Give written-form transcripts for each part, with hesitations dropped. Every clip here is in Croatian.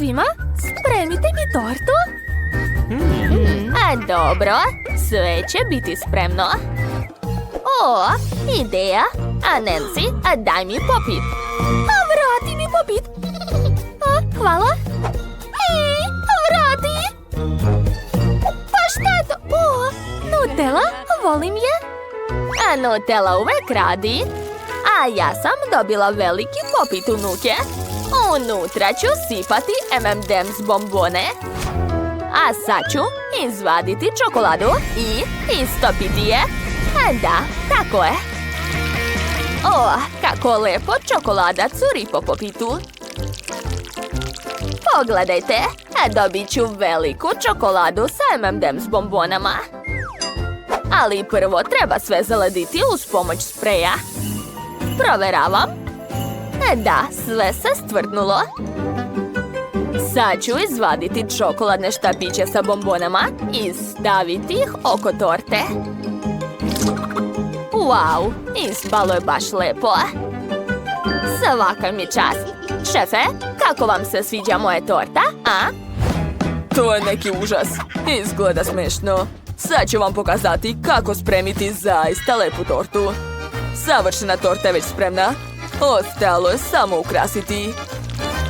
svima, spremite mi tortu. A dobro, sve će biti spremno. O, ideja. A Nancy, daj mi popit. A vrati mi popit. Hvala. Ej, vrati. Pa šta je to? O, Nutella, volim je. A Nutella uvek radi. A ja sam dobila veliki popit unuke. Unutra ću sipati M&M's bombone. A sad ću izvaditi čokoladu i istopiti je. Da, tako je. O, kako lepo čokolada curi po popitu. Pogledajte, dobit ću veliku čokoladu sa M&M's bombonama. Ali prvo treba sve zalediti uz pomoć spreja. Proveravam. Da, sve se stvrdnulo. Sad ću izvaditi čokoladne štapiće sa bombonama i staviti ih oko torte. Wow, ispalo je baš lepo. Svaka mi čast. Šefe, kako vam se sviđa moja torta, a? To je neki užas. Izgleda smešno. Sad ću vam pokazati kako spremiti zaista lepu tortu. Savršena torta je već spremna. Ostalo je samo ukrasiti.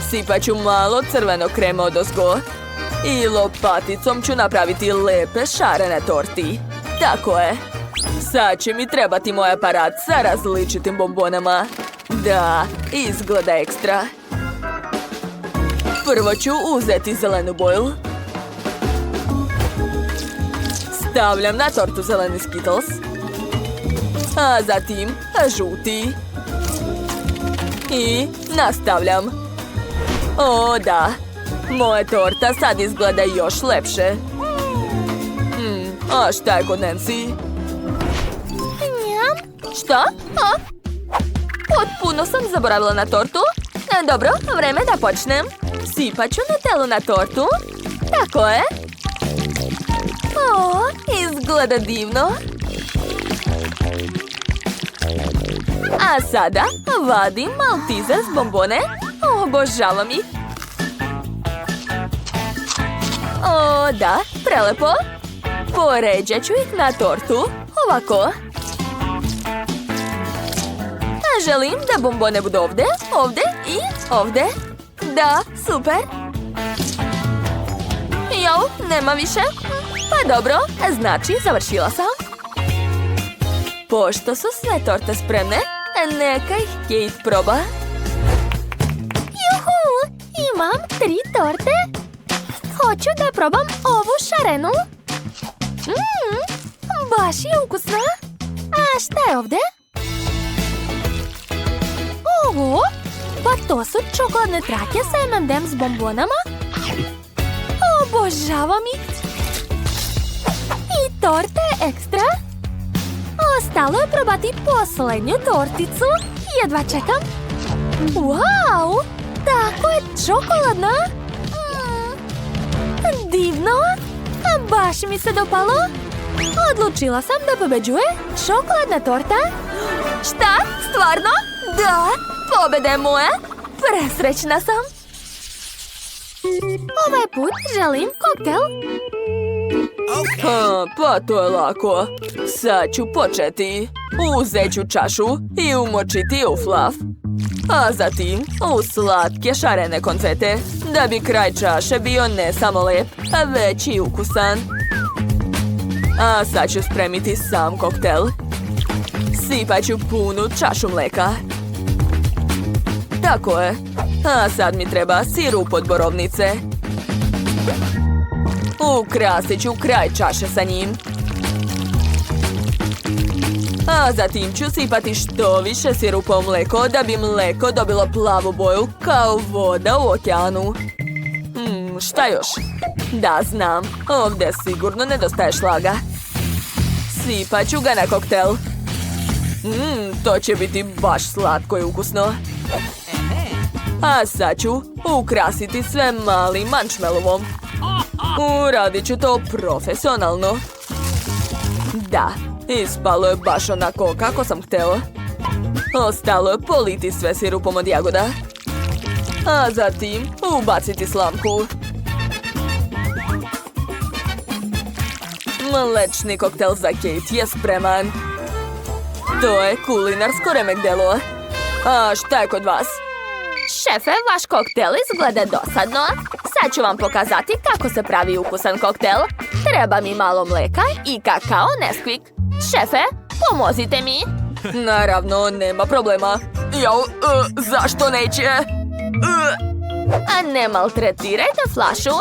Sipat ću malo crvenog krema odozgo. I lopaticom ću napraviti lepe šarene torti. Tako je. Sad će mi trebati moj aparat sa različitim bombonama. Da, izgleda ekstra. Prvo ću uzeti zelenu boju. Stavljam na tortu zeleni Skittles. A zatim žuti. I nastavljam. O, da. Moja torta sad izgleda još lepše. A šta je kod Nancy? Njam. Šta? Potpuno sam zaboravila na tortu. Dobro, vreme da počnem. Sipat ću Nutellu na tortu. Tako je. O, izgleda divno. A sada vadim Maltize s bombone. Obožavam ih. O, da, prelepo. Poređat ću ih na tortu. Ovako. Želim da bombone budu ovdje, ovdje i ovdje. Da, super. Jo, nema više. Pa dobro, znači završila sam. Pošto su sve torte spremne, neka ih Kate proba. Juhu, imam 3 torte. Hoću da probam ovu šarenu. Baš je ukusna. A šta je ovdje? Oho, pa to su čokoladne trake sa M&M's bombonama. Obožavam ih. I torta je ekstra. Ostalo je probati posljednju torticu. Jedva čekam. Wow, tako je čokoladna. Divno. Baš mi se dopalo. Odlučila sam da pobeđuje čokoladna torta. Šta? Stvarno? Da, pobjeda je moja. Presrećna sam. Ovaj put želim koktel. Pa to je lako. Sad ću početi. Uzet ću čašu i umočiti u fluff. A zatim u slatke šarene konfete. Da bi kraj čaše bio ne samo lep, već i ukusan. A sad ću spremiti sam koktel. Sipat ću punu čašu mleka. Tako je. A sad mi treba sirup od borovnice. Ukrasit ću kraj čaše sa njim. A zatim ću sipati što više sirupa u mleko da bi mleko dobilo plavu boju kao voda u okeanu. Šta još? Da, znam. Ovdje sigurno nedostaje šlaga. Sipat ću ga na koktel. To će biti baš slatko i ukusno. A sad ću ukrasiti sve malim marshmallowom. Uradit ću to profesionalno. Da, ispalo je baš onako kako sam htjela. Ostalo je politi sve sirupom od jagoda. A zatim ubaciti slamku. Mlečni koktel za Kate je spreman. To je kulinarsko remek delo. A šta je kod vas? Šefe, vaš koktel izgleda dosadno. Sad ću vam pokazati kako se pravi ukusan koktel. Treba mi malo mleka i kakao Nesquik. Šefe, pomozite mi. Naravno, nema problema. Zašto neće? A ne maltretirajte flašu.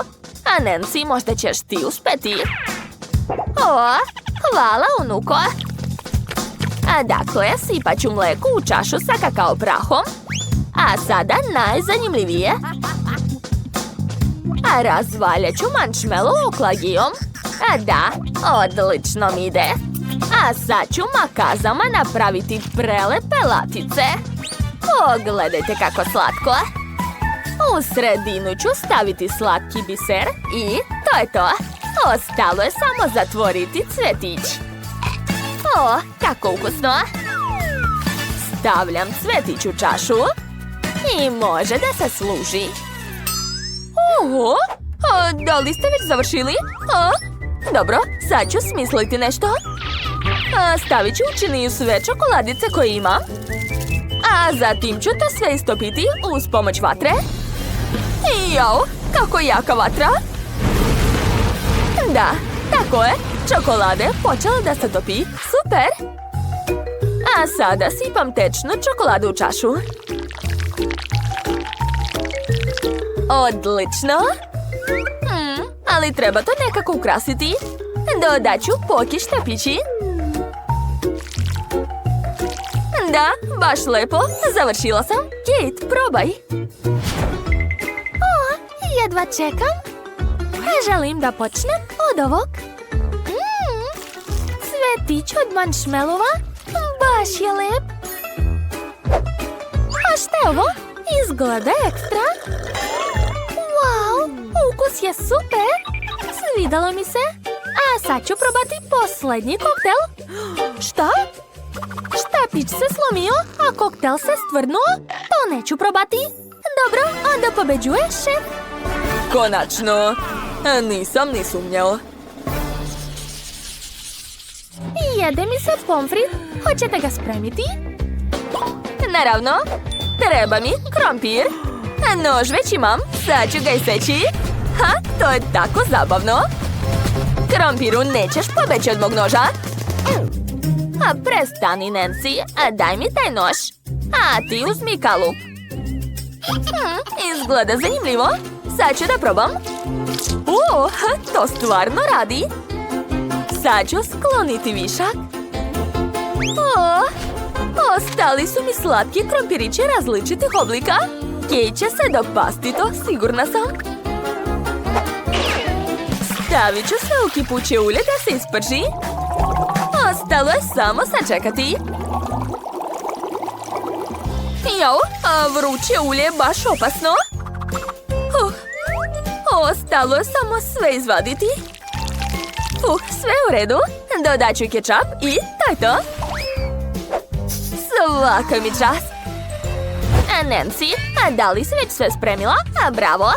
A Nancy, možda ćeš ti uspeti. O, hvala, unuko. A dakle, sipat ću mleko u čašu sa kakao prahom. A sada najzanimljivije. A razvaljat ću marshmallow oklagijom. A da, odlično mi ide. A sad ću makazama napraviti prelepe latice. Pogledajte kako slatko. U sredinu ću staviti slatki biser i to je to. Ostalo je samo zatvoriti cvetić. O, kako ukusno. Stavljam cvetić u čašu i može da se služi. Oho, da li ste već završili? Dobro, sad ću smisliti nešto. Stavit ću u činiju sve čokoladice koje imam. A zatim ću to sve istopiti uz pomoć vatre. Jao, kako jaka vatra. Da, tako je. Čokolada je počela da se topi. Super! A sada sipam tečnu čokoladu u čašu. Odlično! Ali treba to nekako ukrasiti. Dodat ću poki štapići. Da, baš lepo. Završila sam. Kate, probaj. O, jedva čekam. Želim da počnem od ovog. Cvetić od marshmallova. Baš je lep. A šta je ovo? Izgleda ekstra. Wow, ukus je super. Svidalo mi se. A sad ću probati posljednji koktel. Šta? Štapić se slomio, a koktel se stvrnuo? To neću probati. Dobro, onda pobeđuje šef. Konačno. Nisam ni sumnjao. Jede mi se pomfrit. Hoćete ga spremiti? Naravno. Treba mi krompir. Nož već imam. Sad ću ga iseći. To je tako zabavno. Krompiru, nećeš pobeći od mog noža. A prestani, Nancy. A daj mi taj nož. A ti uzmi kalup. Izgleda zanimljivo. Sad ću da probam. To stvarno radi. Sad ću skloniti višak. Ostali su mi slatki krompirići različitih oblika. Kate će se dopasti to, sigurna sam. Stavit ću sve u kipuće ulje da se isprži. Ostalo je samo sačekati. Jao, vruće ulje je baš opasno. Ostalo je samo sve izvaditi. Sve u redu. Dodat ću kečap i to je to. Svaka mi čast. Nancy, a da li si već sve spremila? A bravo.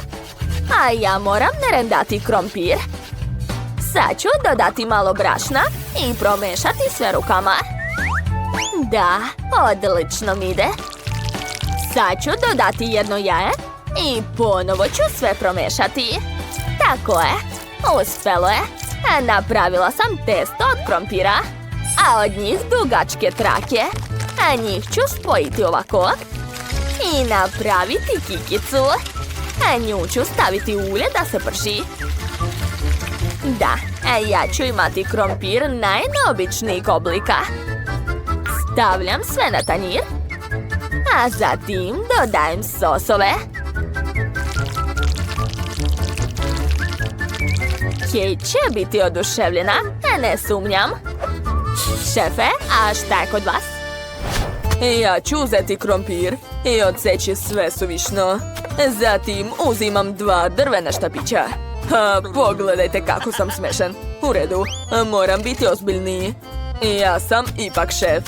A ja moram narendati krompir. Sad ću dodati malo brašna i promešati sve rukama. Da, odlično mi ide. Sad ću dodati jedno jaje i ponovo ću sve promešati. Tako je, uspelo je. Napravila sam testo od krompira, a od njih dugačke trake. A njih ću spojiti ovako i napraviti kikicu. A nju ću staviti u ulje da se prži. Da, ja ću imati krompir najneobičnijeg oblika. Stavljam sve na tanjir, a zatim dodajem sosove. Kate će biti oduševljena, ne sumnjam. Šefe, a šta je kod vas? Ja ću uzeti krompir i odseći sve suvišno. Zatim uzimam 2 drvena štapića. Pogledajte kako sam smešan. U redu, moram biti ozbiljniji. Ja sam ipak šef.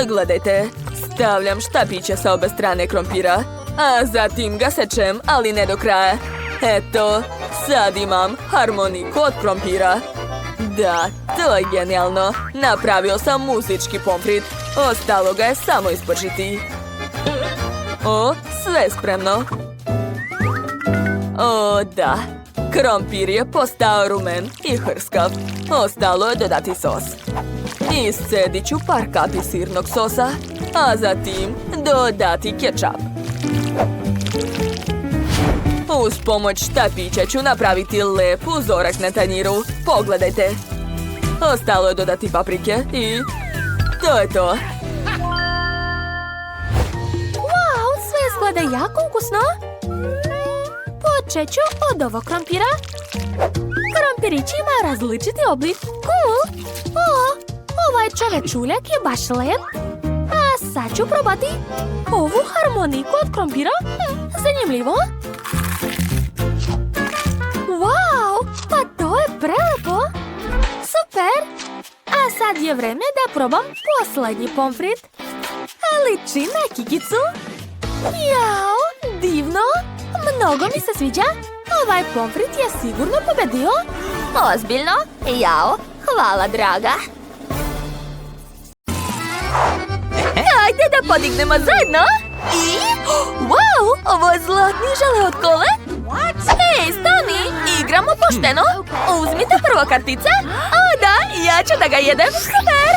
Gledajte, stavljam štapiće sa obe strane krompira. A zatim ga sečem, ali ne do kraja. Eto, sad imam harmoniku od krompira. Da, to je genijalno. Napravio sam muzički pomfrit. Ostalo ga je samo ispržiti. O, sve spremno. O, da. Krompir je postao rumen i hrskav. Ostalo je dodati sos. Iscedit ću par kapi sirnog sosa, a zatim dodati kečap. Uz pomoć štapića ću napraviti lep uzorak na tanjiru. Pogledajte. Ostalo je dodati paprike i to je to. Wow, sve izgleda jako ukusno. Počet ću od ovog krompira. Krompirići imaju različiti oblik. Cool! O, ovaj čovečuljak je baš lep. A sad ću probati ovu harmoniku od krompira. Zanimljivo. Wow, pa to je prelepo. Super. A sad je vreme da probam posljednji pomfrit. Liči na kikicu. Jao, divno. Mnogo mi se sviđa. Ovaj pomfrit je sigurno pobedio. Ozbiljno? Jao, hvala draga. Ajde da podignemo zajedno. I... Wow, ovo je zlatni žele od kole. Hej, stani, igramo pošteno. Uzmite prvo kartice. O da, ja ću da ga jedem. Super.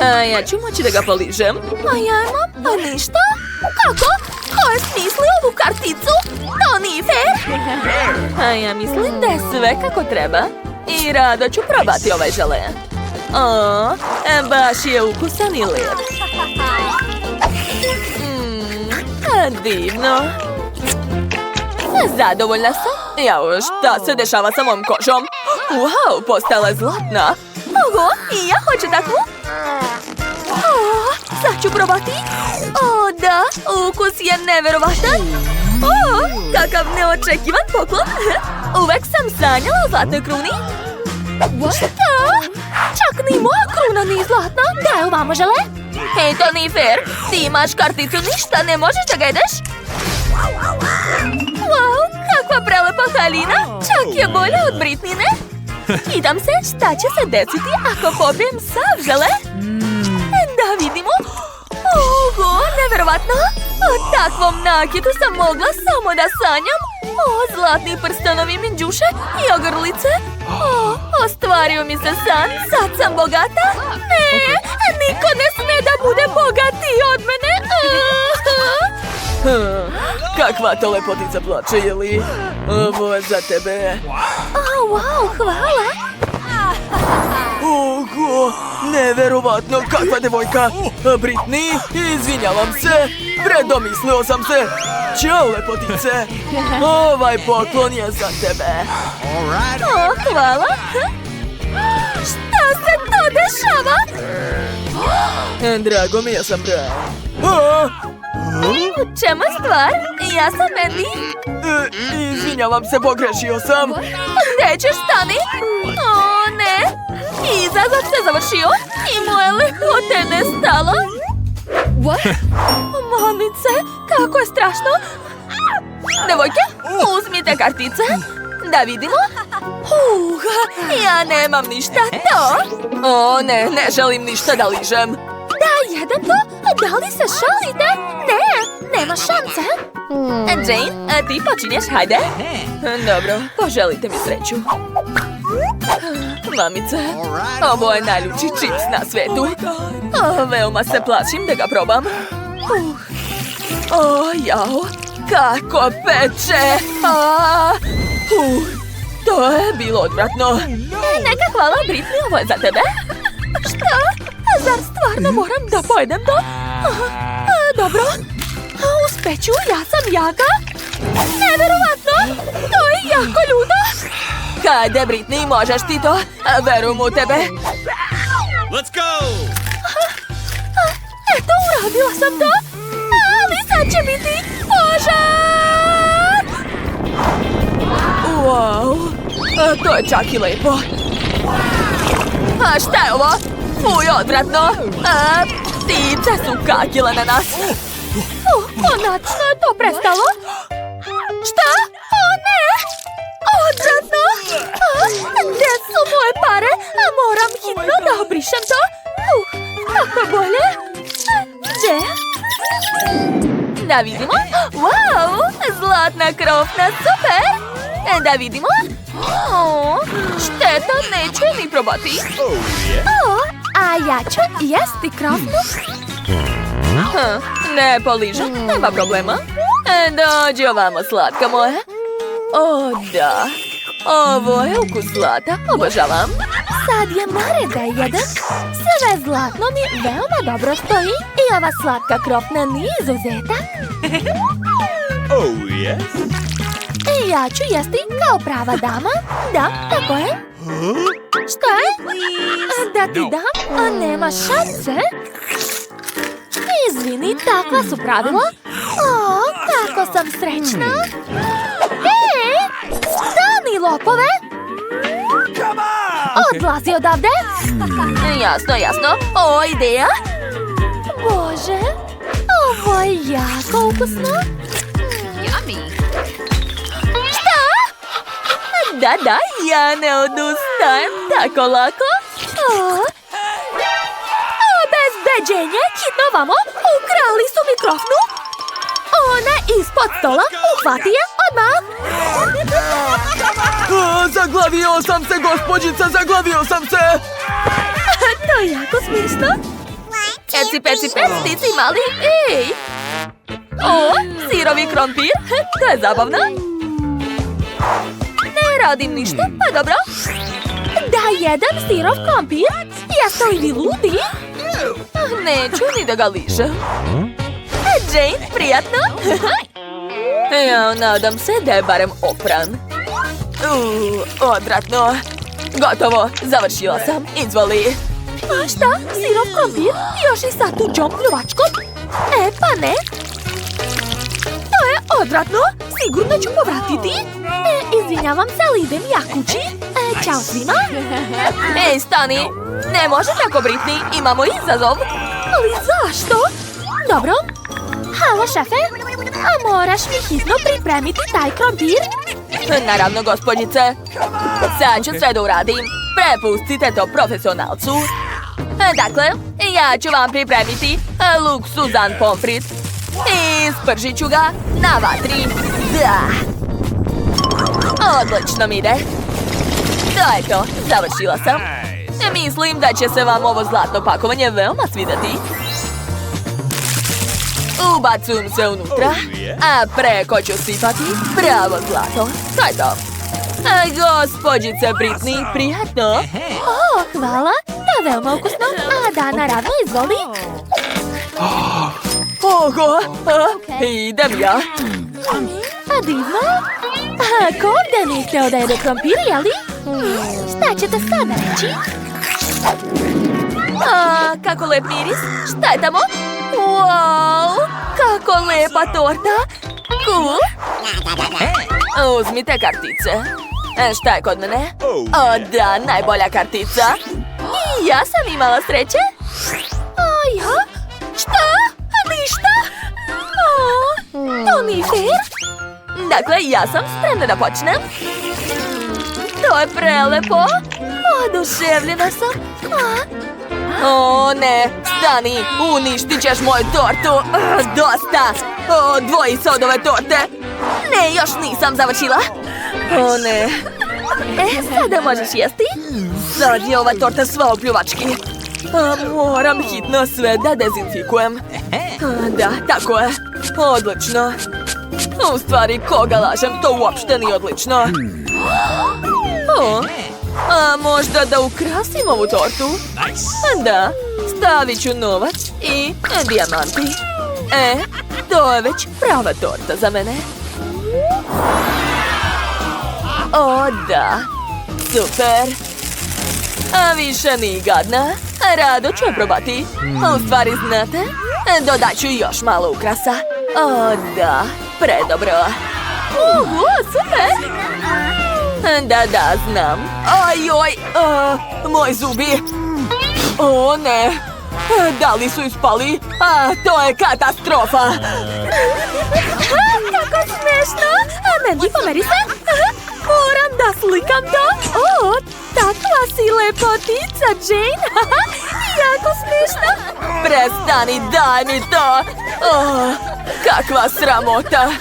A ja ću moći da ga poližem. A ja imam, a ništa? Kako? Ko je smislio ovu karticu? To nije fair. A ja mislim da je sve kako treba. I rado ću probati ovaj žele. O, baš je ukusan i lijep. Divno. Zadovoljna sam. Jao, šta se dešava sa mom kožom? Wow, postala je zlatna. Ogo, i ja hoću takvu. O, sad ću probati. O, da, ukus je neverovatan. O, kakav neočekivan poklon. Uvek sam sanjala o zlatnoj kruni. Šta? Čak ni moja kruna nije zlatna. Daj ovamo žele. Hej, to nije fair. Ti imaš karticu, ništa ne možeš da ga jedeš. Wow, kakva prelepa haljina. Čak je bolja od Britnine. Pitam se šta će se desiti ako popijem sav žele. Da vidimo. Oho, neverovatno. O takvom nakitu sam mogla samo da sanjam. O, zlatni prstenovi minđuše i ogrlice. O, ostvario mi se san. Sad sam bogata. Ne, niko ne sme da bude bogatiji od mene. Kakva to lepotica plače, Jeli? Ovo je za tebe. O, wow, hvala. Oho, neverovatno, kakva devojka. Britney, izvinjavam se. Predomislio sam se. Ćao, lepotice. Ovaj poklon je za tebe. O, hvala. Šta se to dešava? Drago mi je, sam Brian. U čemu je stvar? Ja sam Mandy. Izvinjavam se, pogrešio sam. Gde ćeš, stani? O, ne. Izazov se završio i moje lepote nestalo. Mamice, kako je strašno. Devojke, uzmite kartice. Da vidimo. Ja nemam ništa to. O, ne, ne želim ništa da ližem. Da jedem to? Da li se šalite? Ne, nema šanse. Jane, ti počinješ, hajde. Dobro, poželite mi sreću. Mamice, ovo je najljuči čips na svetu. Veoma se plašim da ga probam. O, jao, kako peče. To je bilo odvratno. Neka hvala, Britney, ovo je za tebe. Šta? Zar stvarno moram da pojedem to? Dobro. Uspeću, ja sam jaka. Neverovatno, to je jako ljudo. Hajde, Britney, možeš ti to. Verujem u tebe. Let's go! Eto, uradila sam to. Ali sad će biti požar. Wow, to je čak i lepo. A šta je ovo? Fuj, odvratno. Ptice su kakile na nas. Konačno je to prestalo. Šta? O ne! Odvratno! Gdje su moje pare? Moram hitno da obrišem to. Kako je bolje? Gdje? Da vidimo. Wow, zlatna krofna, super. Da vidimo. Šteta, neću ni probati. A ja ću jesti krofnu. Ne poližem, nema problema. Dođi ovamo, slatka moja. O, da. Ovo je ukus zlata, obožavam. Sad je more da jedem. Sve zlatno mi veoma dobro stoji. I ova slatka krofna nije izuzetak. Oh, yes. I ja ću jesti kao prava dama. Da, tako je. Šta je? Da ti dam? Nema šanse. Izvini, takva su pravila. O, kako sam srećna. Hej, stani lopove. Odlazi odavde. Jasno, jasno. O, ideja. Bože, ovo je jako ukusno. Da, ja ne odustajem tako lako. Bez beđenja, hitno vamo. Ukrali su mi krofnu. Ona ispod stola, uhvati je odmah. Zaglavio sam se, gospođica, zaglavio sam se! To je jako smišno. Eci, peci, ti mali. Ej! O, sirovi krompir. To je zabavno. Ne radim ništa, pa dobro. Da jedem sirov krompir? Jeste li vi ludi? Neću ni da ga lišem. Jane, prijatno. Ja nadam se da je barem opran. Odvratno. Gotovo, završila sam. Izvoli. Šta? Sirov krompir? Još i sa tuđom pljuvačkom? Pa ne. To je odvratno. Sigurno ću povratiti. Izvinjavam se, ali idem ja kući. Ćao svima. Ej, stani. Ne može tako, Britney. Imamo izazov. Ali zašto? Dobro. Halo, šefe. A moraš mi hitno pripremiti taj krompir? Naravno, gospođice. Sad ću sve da uradim. Prepustite to profesionalcu. Dakle, ja ću vam pripremiti luksuzan pomfrit. I spržit ću ga na vatri. Da. Odlično mi ide. To je to, završila sam. Mislim da će se vam ovo zlatno pakovanje veoma svidjeti. Ubacujem sve unutra, a preko ću sipati pravo zlato. To je to. Gospođice Britney, prijatno. Hvala, to je veoma ukusno. A da, naravno, izvoli. Oho, idem ja. Divno. Ko ovdje nije htio da jede krompir, jeli? Šta ćete sada reći? Kako lep miris. Šta je tamo? Wow, kako lepa torta. Cool. Uzmite kartice. Šta je kod mene? O da, najbolja kartica. I ja sam imala sreće. A ja? Šta? Ništa? To nije fair. Dakle, ja sam spremna da počnem. To je prelepo. Oduševljena sam. O ne, stani, uništit ćeš moju tortu. Dosta. Odvoji se od ove torte. Ne, još nisam završila. O ne. Sada možeš jesti? Sad je ova torta sva u pljuvački. Moram hitno sve da dezinfikujem. Da, tako je. Odlično. U stvari, koga lažem, to uopšte nije odlično. A možda da ukrasim ovu tortu? Da, stavit ću novac i dijamanti. To je već prava torta za mene. O da, super. A više nije gadna. Rado ću je probati. U stvari, znate, dodat ću još malo ukrasa. O da, predobro. Super. Da, znam. Ajoj, moji zubi. O ne, Da li su ispali? To je katastrofa! Kako smešno! Mandy, pomeri se! Moram da slikam to! O, takva si lepotica, Jane! Jako smešno! Prestani, daj mi to! Kakva sramota!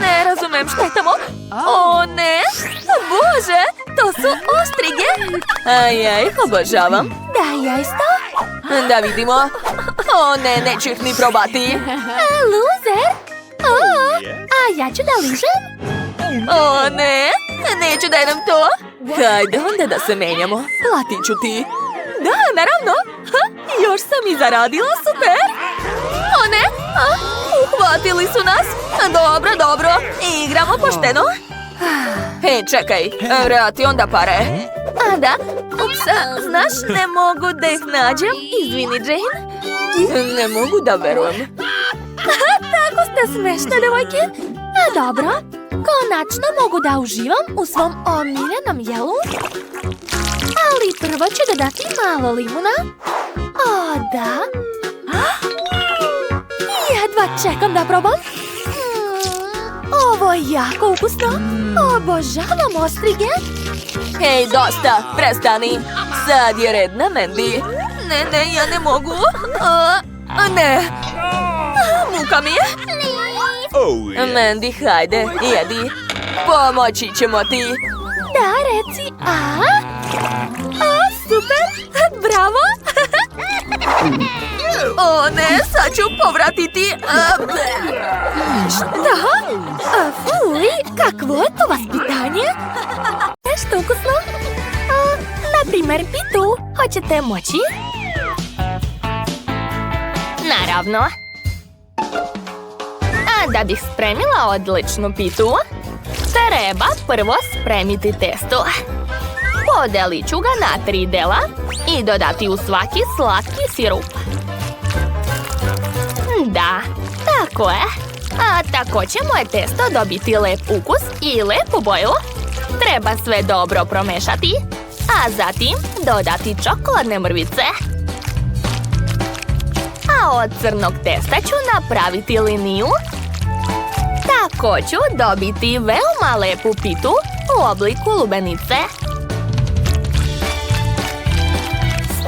Ne razumem šta je tamo. O ne! Bože! To su ostrige! Ajaj, obožavam. Da, ja isto? Da vidimo. O ne, neću ih ni probati. Loser! A ja ću da ližem? O ne, neću da jedem to. Hajde onda da se menjamo. Platit ću ti. Da, naravno. Još sam i zaradila, super. O ne, uhvatili su nas. Dobro, igramo pošteno. Hej, čekaj, vrati onda pare. A da, ups, znaš, ne mogu da ih nađem. Izvini, Jane. Ne mogu da verujem. Tako ste smešne, devojke. A dobro, konačno mogu da uživam u svom omiljenom jelu. Ali prvo ću dodati malo limuna. O, da. Jedva čekam da probam. Ovo je jako ukusno. Obožavam ostrige. Hej, dosta, prestani. Sad je red na Mandy. Ne, ja ne mogu. Ne. Muka mi je. Oh, yeah. Mandy, hajde, jedi. Pomoći ćemo ti. Da, reci. Super. Bravo. O ne, sad ću povratiti. Šta? Fuj, kakvo je to vaspitanje? Nešto ukusno? Naprimer, pitu. Hoćete moći? Naravno. A da bih spremila odličnu pitu, treba prvo spremiti testo. Podelit ću ga na 3 dela i dodati u svaki slatki sirup. Da, tako je. A tako će moje testo dobiti lep ukus i lepu boju. Treba sve dobro promešati, a zatim dodati čokoladne mrvice. A od crnog testa ću napraviti liniju. Tako ću dobiti veoma lepu pitu u obliku lubenice.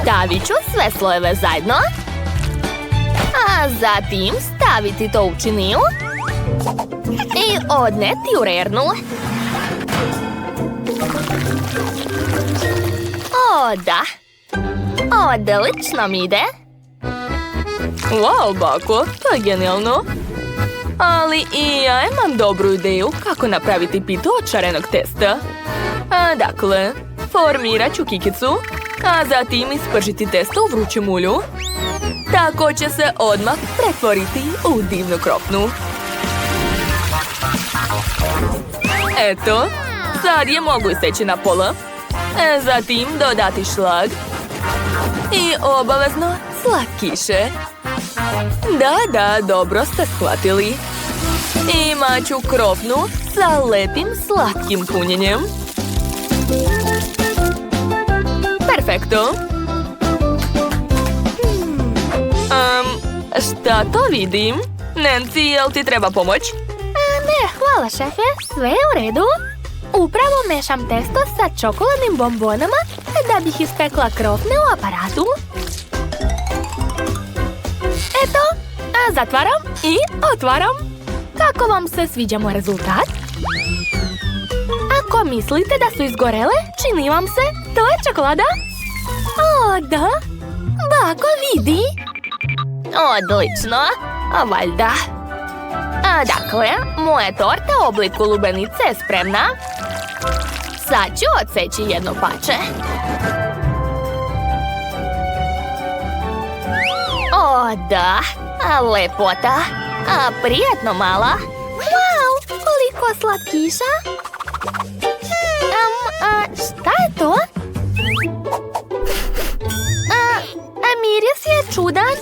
Stavit ću sve slojeve zajedno. A zatim staviti to u činiju i odneti u rernu. O, da. Odlično mi ide. Wow, bako, to je genijalno. Ali i ja imam dobru ideju kako napraviti pitu od šarenog testa. Dakle, formirat ću kikicu, a zatim ispržiti testo u vrućem ulju. Tako će se odmah pretvoriti u divnu krofnu. Eto, sad je mogu iseći na pola. Zatim dodati šlag. I obavezno slatkiše. Da, dobro ste shvatili. Imat ću krofnu sa lepim slatkim punjenjem. Perfekto. Šta to vidim? Nancy, jel ti treba pomoć? Ne, hvala šefe, sve je u redu. Upravo mešam testo sa čokoladnim bombonama da bih ispekla krofne u aparatu. Eto, zatvaram i otvaram. Kako vam se sviđa moj rezultat? Ako mislite da su izgorele, čini vam se, to je čokolada. O, da. Bako, vidi. Odlično, valjda. Dakle, moja torta u obliku lubenice je spremna. Sad ću odseći jedno pače. O, da, lepota. Prijetno mala. Wow, koliko slatkiša. Šta je to? Miris je čudan.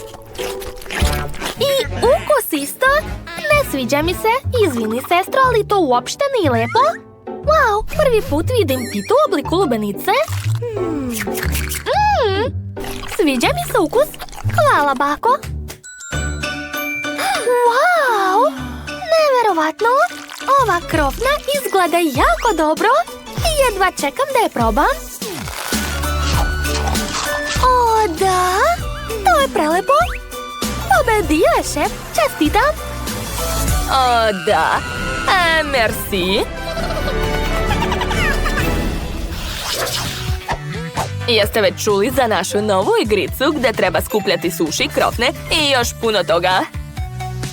I ukus isto. Ne sviđa mi se. Izvini, sestro, ali to uopšte nije lepo. Wow, prvi put vidim pitu u obliku lubenice. Sviđa mi se ukus. Hvala, bako. Wow! Neverovatno! Ova krofna izgleda jako dobro. Jedva čekam da je probam. O, da! To je prelepo. Pobedio je šef. Čestitam. O, da. Merci. Jeste već čuli za našu novu igricu gdje treba skupljati suši, krofne i još puno toga?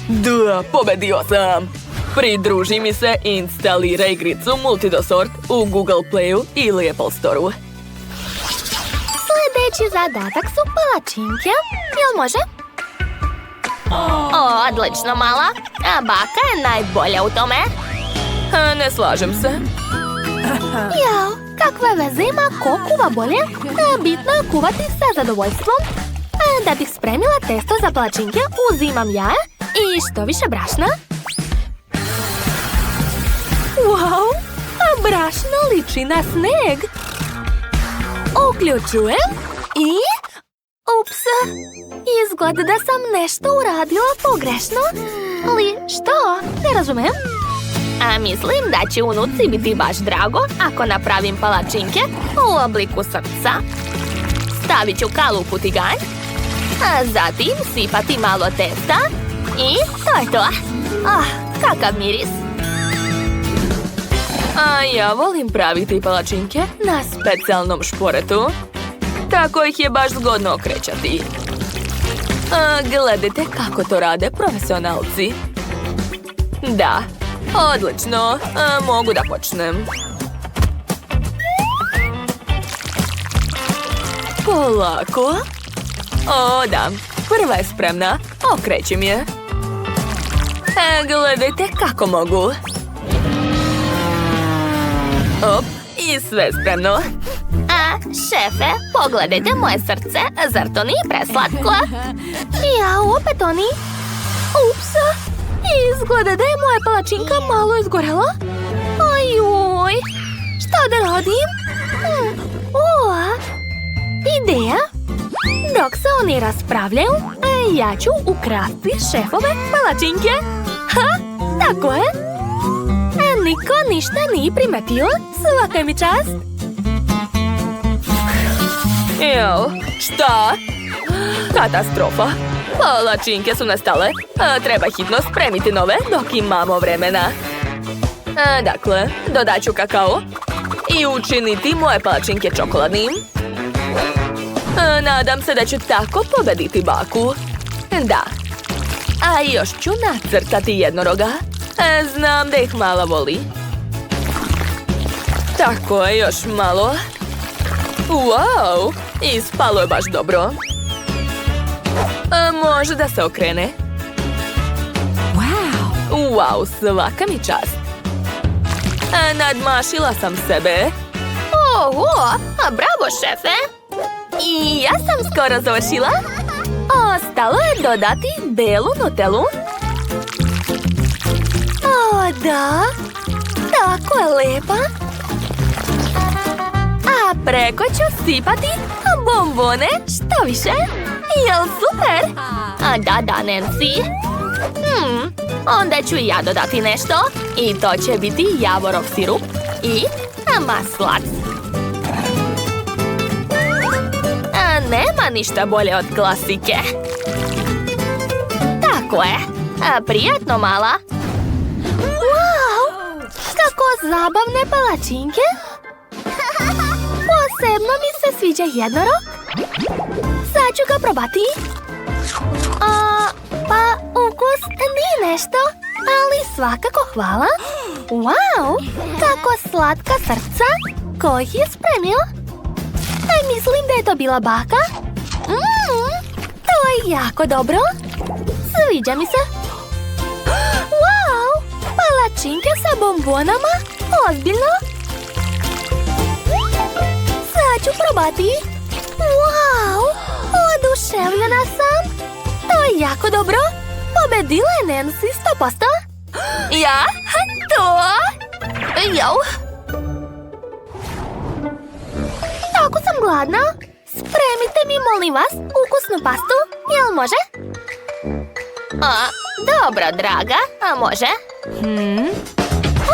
Da, pobedio sam! Pridruži mi se i instaliraj igricu Multidosort u Google Playu ili Apple Storeu. Sljedeći zadatak su palačinke. Jel može? Odlično, mala. A baka je najbolja u tome. Ne slažem se. Jao, kakve veze ima ko kuva bolje? Bitno je kuvati sa zadovoljstvom. Da bih spremila testo za palačinke, uzimam jaje i što više brašna. Wow, a brašno liči na sneg. Uključujem i... Ups, izgleda da sam nešto uradila pogrešno. Ali što? Ne razumijem. A mislim da će unuci biti baš drago ako napravim palačinke u obliku srca. Stavit ću kalup u tiganj, a zatim sipati malo testa i to je to. Kakav miris! A ja volim praviti palačinke na specijalnom šporetu. Tako ih je baš zgodno okrećati. Gledajte kako to rade profesionalci. Da, odlično. Mogu da počnem. Polako. O, da. Prva je spremna. Okrećim je. Gledajte kako mogu. Op, i sve spremno. Šefe, pogledajte moje srce, zar to nije preslatko? Ja, opet oni. Ups, izgleda da je moja palačinka malo izgorela. Ajuj, šta da radim? Ideja. Dok se oni raspravljaju, ja ću ukrasti šefove palačinke. Tako je. Niko ništa nije primetio, svaka mi čast. Evo, šta? Katastrofa. Palačinke su nastale. Treba hitno spremiti nove dok imamo vremena. Dakle, dodat ću kakao i učiniti moje palačinke čokoladnim. Nadam se da ću tako pobediti baku. Da. A još ću nacrtati jednoroga. Znam da ih mala voli. Tako je, još malo. Wow, ispalo je baš dobro. Može da se okrene. Wow, svaka mi čast. Nadmašila sam sebe. Bravo, šefe! I ja sam skoro završila. Ostalo je dodati belu nutelu. O, da. Tako je lepa. A preko ću sipati bombone, što više. Jel super? Da, Nancy. Onda ću i ja dodati nešto. I to će biti javorov sirup i maslac. Nema ništa bolje od klasike. Tako je. Prijatno, mala. Wow! Kako zabavne palačinke. Posebno mi se sviđa jednorog. Sad ću ga probati. Pa ukus nije nešto, ali svakako hvala. Wow! Kako slatka srca. Ko ih je spremio? Mislim da je to bila baka. To je jako dobro. Sviđa mi se. Wow! Palačinke sa bombonama? Ozbiljno? Sad ću probati. Wow! Oduševljena sam. To je jako dobro. Pobedila je Nancy 100%. Ja? To? Jako sam gladna. Spremna Spremite mi, molim vas, ukusnu pastu. Jel može? Dobro, draga, a može?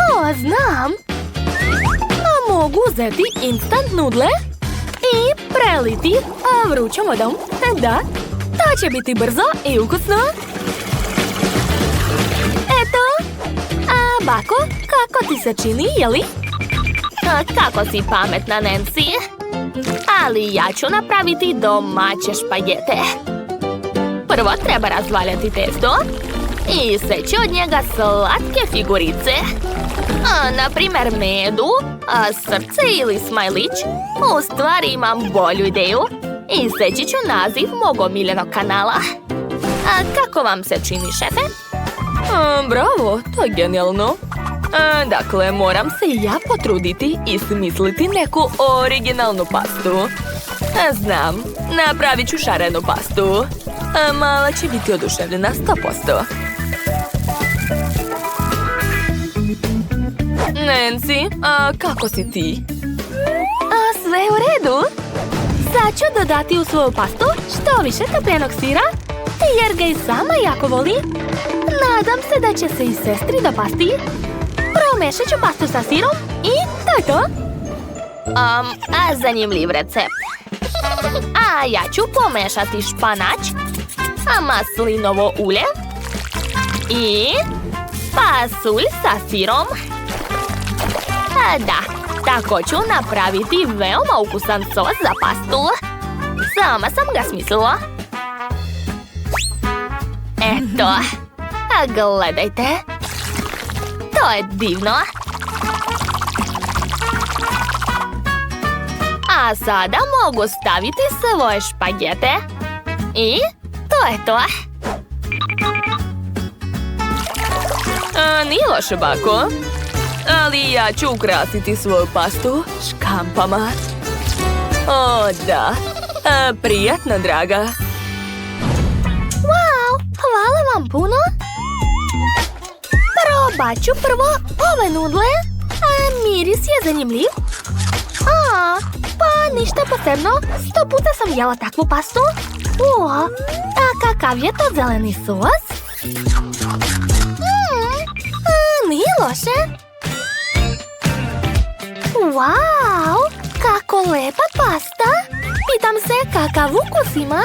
O, znam. A mogu uzeti instant nudle i preliti vrućom vodom. Da, to će biti brzo i ukusno. Eto. A bako, kako ti se čini, jeli? Kako si pametna, Nancy? Ali ja ću napraviti domaće špagete. Prvo treba razvaljati testo i seći od njega slatke figurice. Na primjer medu, srce ili smajlić. U stvari imam bolju ideju i seći ću naziv mog omiljenog kanala. Kako vam se čini, šefe? Bravo, to je genijalno. Dakle, moram se i ja potruditi i smisliti neku originalnu pastu. Znam, napravit ću šarenu pastu. Mala će biti oduševljena 100%. Nancy, kako si ti? Sve u redu. Sad ću dodati u svoju pastu što više topljenog sira, jer ga i sama jako voli. Nadam se da će se i sestri dopasti. Promešat ću pastu sa sirom i to je to. Zanimljiv recept. Ja ću pomešati španać, maslinovo ulje i pasulj sa sirom. Da, tako ću napraviti veoma ukusan sos za pastu. Sama sam ga smislila. Eto, gledajte. To je divno. A sada mogu staviti svoje špagete. I to je to. Nije loše, bako. Ali ja ću ukrasiti svoju pastu škampama. O, da. Prijatno, draga. Wow, hvala vam puno. Probat ću prvo ove nudle. Miris je zanimljiv. Pa ništa posebno. 100 puta sam jela takvu pastu. A kakav je to zeleni sos? Nije loše. Wow, kako lepa pasta. Pitam se kakav ukus ima.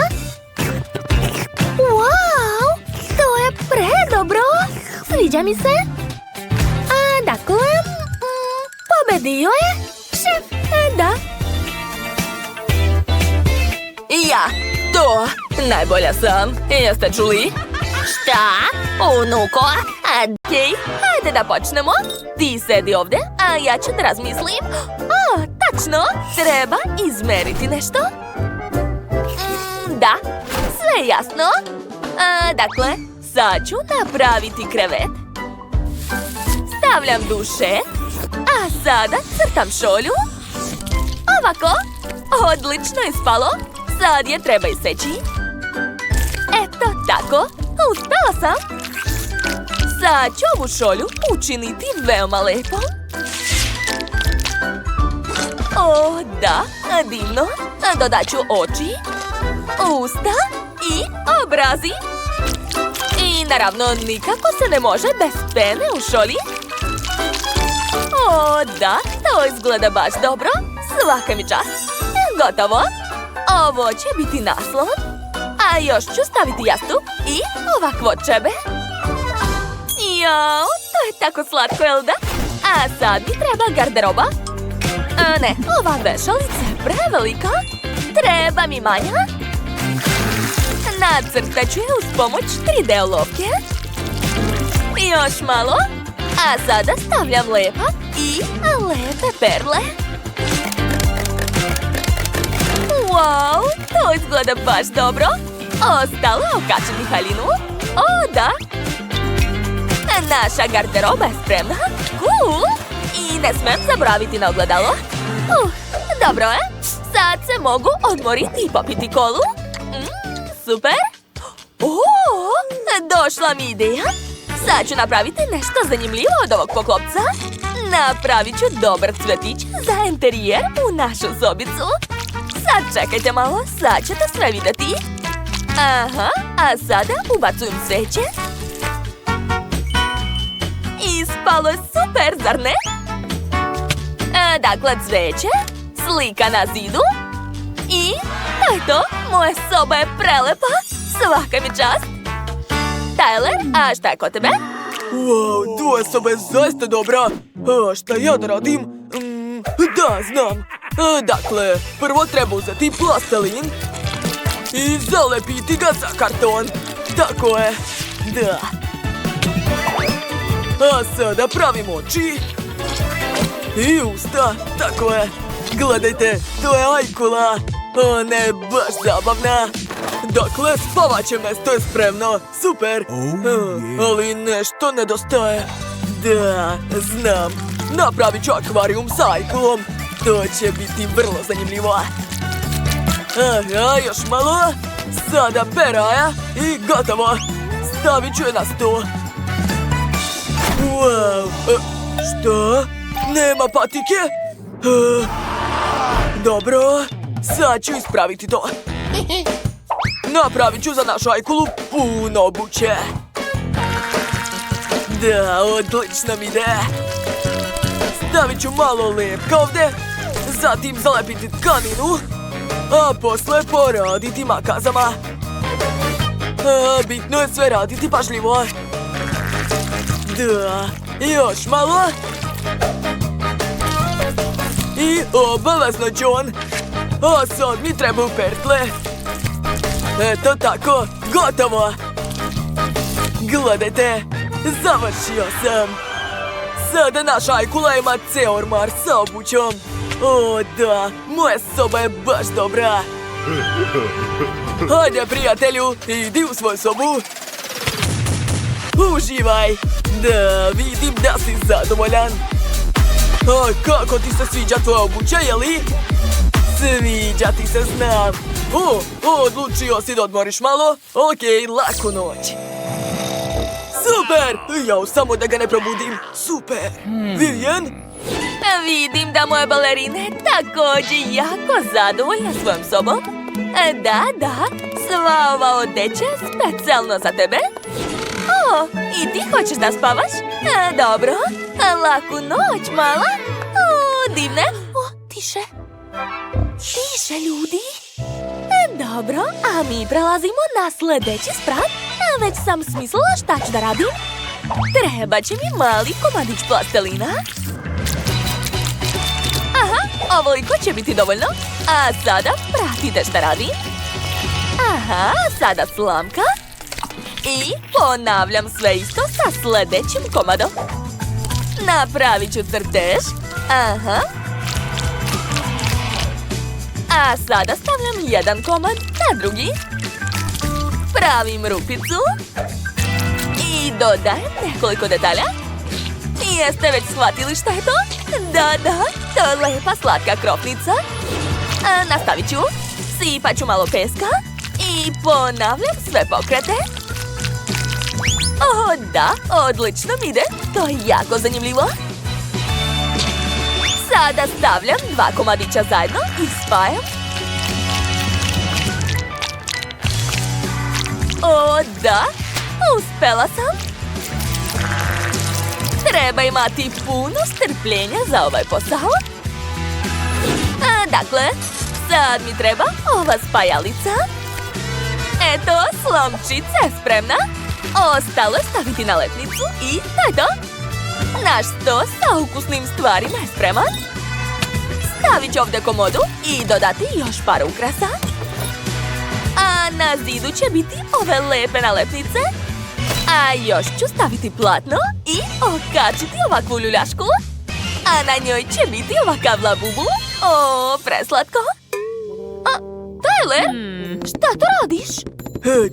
Wow, to je predobro. Sviđa mi se. Dakle, pobedio je šef. Da. Ja, to, najbolja sam. Jeste čuli? Šta? Unuko? Okej, hajde da počnemo. Ti sedi ovdje, a ja ću da razmislim. Tačno, treba izmeriti nešto. Da, sve jasno. Dakle, sad ću napraviti krevet. Stavljam dušet, a sada crtam šolju. Ovako, odlično ispalo. Sad je treba iseći. Eto tako, uspela sam. Sad ću ovu šolju učiniti veoma lepom. O, da, divno. Dodat ću oči, usta i obrazi. I naravno nikako se ne može bez pene u šolji. O, da, to izgleda baš dobro. Svaka mi čast. Gotovo. Ovo će biti naslon. A još ću staviti jastup i ovakvo čebe. Jao, to je tako slatko, jel da? A sad mi treba garderoba. Ne, ova vešalica je prevelika. Treba mi manja. Nacrtat ću je uz pomoć 3D olovke. Još malo. A sada stavljam lepak i lepe perle. Wow, to izgleda baš dobro. Ostalo okačiti haljinu. O, da. Naša garderoba je spremna. Cool. I ne smem zaboraviti na ogledalo. Dobro je. Sad se mogu odmoriti i popiti kolu. Super. Došla mi ideja. Sad ću napraviti nešto zanimljivo od ovog poklopca. Napravit ću dobar cvetić za interijer u našu sobicu. Sad čekajte malo, sad ćete sve vidjeti. Aha, a sada ubacujem cveće. Ispalo je super, zar ne? Dakle, cveće, slika na zidu. I to je to, moja soba je prelepa. Svaka mi čast. Tyler, a šta je kod tebe? Wow, tvoja soba je zaista dobra. A šta ja da radim? Da, znam. Dakle, prvo treba uzeti plastelin i zalepiti ga za karton. Tako je. Da. A sada pravim oči. I usta. Tako je. Gledajte, to je ajkula. Ona je baš zabavna. Dakle, spavaće mesto je spremno. Super. Ali nešto nedostaje. Da, znam. Napravit ću akvarijum s ajkulom. To će biti vrlo zanimljivo. Aha, još malo. Sada peraja i gotovo. Stavit ću je na sto. Wow. Što? Nema patike? Dobro. Sad ću ispraviti to. Napravit ću za našu ajkulu puno obuće. Da, odlično mi ide. Stavit ću malo lepka ovdje. Zatim zalepiti tkaninu. A posle poraditi makazama. Bitno je sve raditi pažljivo. Da, još malo. I obavezno John. A sad mi trebaju pertle. Eto tako, gotovo. Gledajte, završio sam. Sada naša ajkula ima ceo ormar sa obućom. O da, moja soba je baš dobra. Hajde prijatelju, idi u svoju sobu. Uživaj. Da, vidim da si zadovoljan. A kako ti se sviđa tvoja obuća, jeli? Sviđa ti se, znam. Odlučio si da odmoriš malo? Okej, laku noć. Super! Jao, samo da ga ne probudim. Super! Vivian? Vidim da moje balerine također jako zadovoljna svojom sobom. Da, sva ova odeća je specijalno za tebe. O, i ti hoćeš da spavaš? Dobro, laku noć, mala. O, divne. O, tiše. Tiše, ljudi. Dobro, a mi prelazimo na sljedeći sprat. Već sam smislila šta ću da radim. Treba će mi mali komadić plastelina. Aha, ovoliko će biti dovoljno. A sada pratite šta radim. Aha, sada slamka. I ponavljam sve isto sa sljedećim komadom. Napravit ću crtež. Aha. A sada stavljam jedan komad na drugi. Pravim rupicu. I dodajem nekoliko detalja. Jeste već shvatili šta je to? Da, to je lepa slatka kropnica. Nastavit ću. Sipat ću malo peska. I ponavljam sve pokrete. O, da, odlično mi ide. To je jako zanimljivo. Sada stavljam dva komadića zajedno i spajam. O, da, uspela sam. Treba imati puno strpljenja za ovaj posao. Dakle, sad mi treba ova spajalica. Eto, slomčica je spremna. Ostalo je staviti nalepnicu i to je to. Naš sto sa ukusnim stvarima je spreman. Stavit ću ovdje komodu i dodati još par ukrasa. A na zidu će biti ove lepe nalepnice. A još ću staviti platno i okačiti ovakvu ljuljašku. A na njoj će biti ovakav labubu. O, preslatko. Tyler, šta to radiš?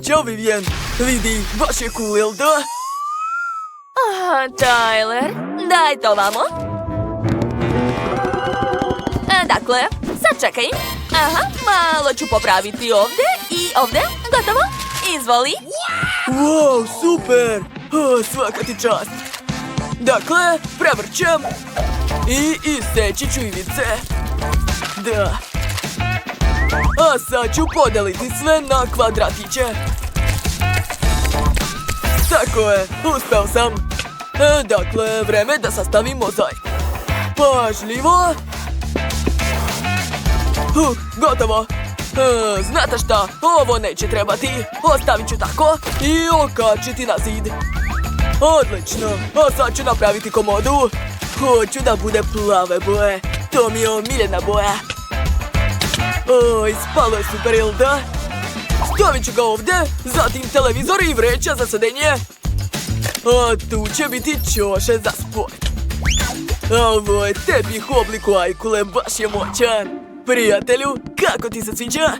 Ćao, Vivian. Vidi, baš je cool, jel da? Tyler, daj to vamo. Dakle, sad čekaj. Aha, malo ću popraviti ovdje i ovdje. Gotovo. Izvoli. Wow, super! Svaka ti čast. Dakle, prevrćem i iseći ću ivice. Da. A sad ću podeliti sve na kvadratiće. Tako je, uspeo sam. Dakle, vreme da sastavim mozaik. Pažljivo. Gotovo. Znate šta, ovo neće trebati. Ostavit ću tako i okačiti na zid. Odlično, a sad ću napraviti komodu. Hoću da bude plave boje. To mi je omiljena boja. Oj, spalo je super, jel da? Stavit ću ga ovdje, zatim televizor i vreća za sedenje. A tu će biti ćoše za sport. Ovo je tepih u obliku ajkule, baš je moćan. Prijatelju, kako ti se sviđa?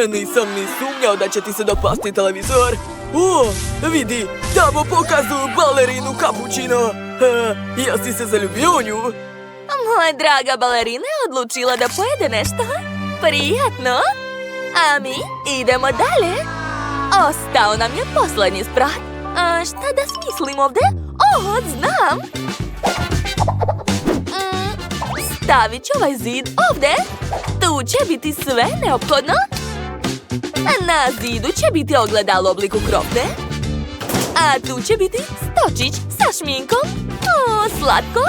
Nisam ni sumnjao da će ti se dopasti televizor. O, vidi, tamo pokazuju balerinu Cappuccino. Jesi se zaljubio u nju? Moja draga balerina je odlučila da pojede nešto. Prijatno. A mi idemo dalje. Ostao nam je posljednji sprat. A šta da smislim ovdje? Znam. Stavit ću ovaj zid ovdje. Tu će biti sve neophodno. Na zidu će biti ogledalo u obliku krofne. A tu će biti stočić sa šminkom. Slatko.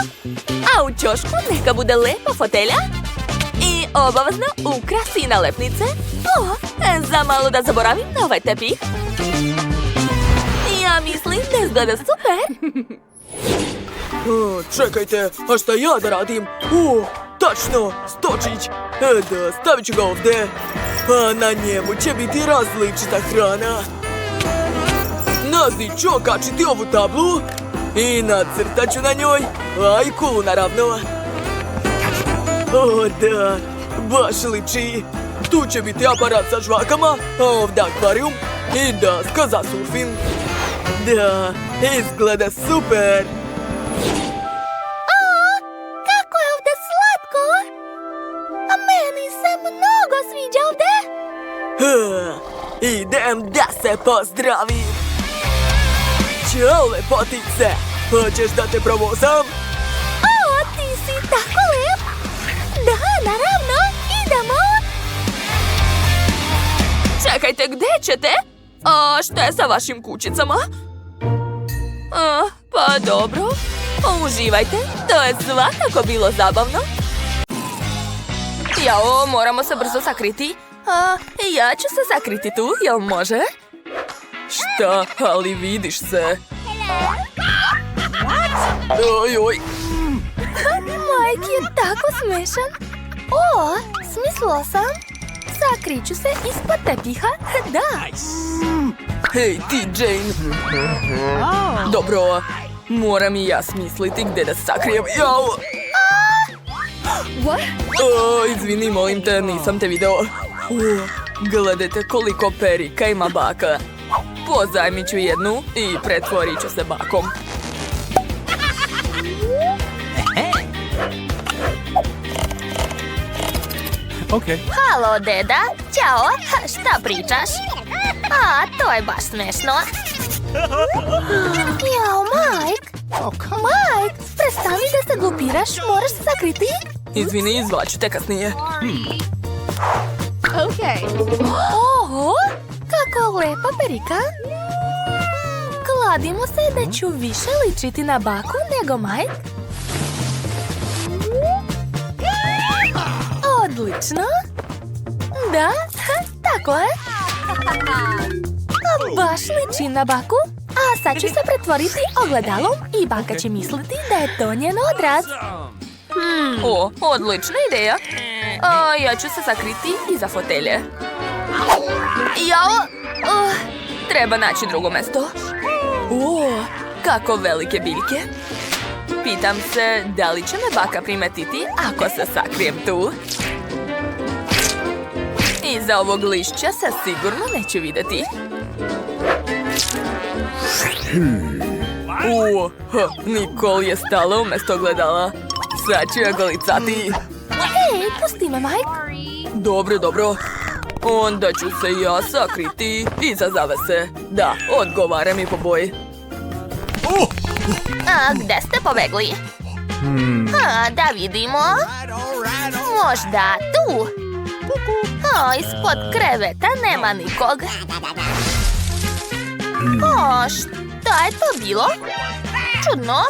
A u ćošku neka bude lepa fotelja. I obavezno ukrasi i nalepnice. Za malo da zaboravim na ovaj tepih. Ja mislim da izgleda super. Čekajte, a šta ja da radim? Tačno, stočić. Da, stavit ću ga ovdje. A na njemu će biti različita hrana. Na zid ću okačiti ovu tablu i nacrtat ću na njoj ajkulu, naravno. Da, baš liči. Tu će biti aparat sa žvakama, a ovdje akvarijum i daska za surfing. Da, izgleda super. Kako je ovdje slatko! A meni se mnogo sviđa ovdje. Idem da se pozdravim. Ćao, lepotice. Hoćeš da te provozam? Ti si tako lep. Da, naravno, idemo. Čekajte, gdje ćete? A šta je sa vašim kućicama? Pa dobro. Uživajte, to je svakako bilo zabavno. Jao, moramo se brzo sakriti. Ja ću se sakriti tu, jel može? Šta, ali vidiš se. Oj. Mike je tako smešan. Smislila sam. Sakriću se ispod tepiha. Da. Hej, ti, Jane. Dobro, moram i ja smisliti gdje da se sakrijem. Jao. Izvini, molim te, nisam te video. Gledajte koliko perika ima baka. Pozajmit ću jednu i pretvorit ću se bakom. Okay. Halo, deda. Ćao. Šta pričaš? To je baš smešno. Jao, Mike. Mike, prestani da se glupiraš, moraš se sakriti. Izvini, izvlaču te kasnije. Oho, kako lepa perika. Kladimo se da ću više ličiti na baku nego Mike. Odlično. Da, tako je. Baš liči na baku. A sad ću se pretvoriti ogledalom i baka će misliti da je to njen odraz. Odlična ideja. Ja ću se sakriti iza fotelje. Jao! Treba naći drugo mesto. Kako velike biljke. Pitam se da li će me baka primetiti ako se sakrijem tu. Iza ovog lišća se sigurno neće vidjeti. Nicole je stala umjesto ogledala. Sad ću ja golicati. Hej, pusti me, Mike. Dobro. Onda ću se ja sakriti iza zavese. Da, odgovara mi po boji. Gde ste pobegli? Da vidimo. Možda tu. O, ispod kreveta nema nikog. O, šta je to bilo? Čudno.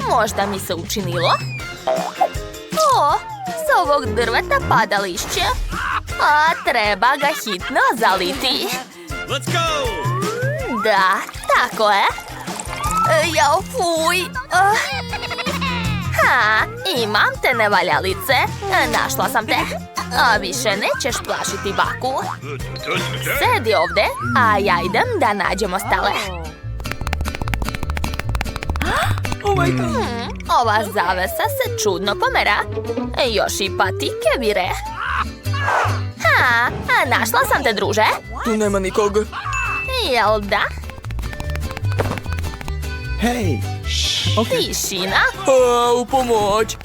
Možda mi se učinilo. O, s ovog drveta pada lišće. A treba ga hitno zaliti. Let's go! Da, tako je. Jao, fuj. Ha, imam te nevaljalice. Našla sam te. A više nećeš plašiti baku. Sedi ovde, a ja idem da nađem ostale. Ova zavesa se čudno pomera. Još i patike vire. Ha, a našla sam te, druže. Tu nema nikog. Jel da? Hey! Tišina. U pomoć.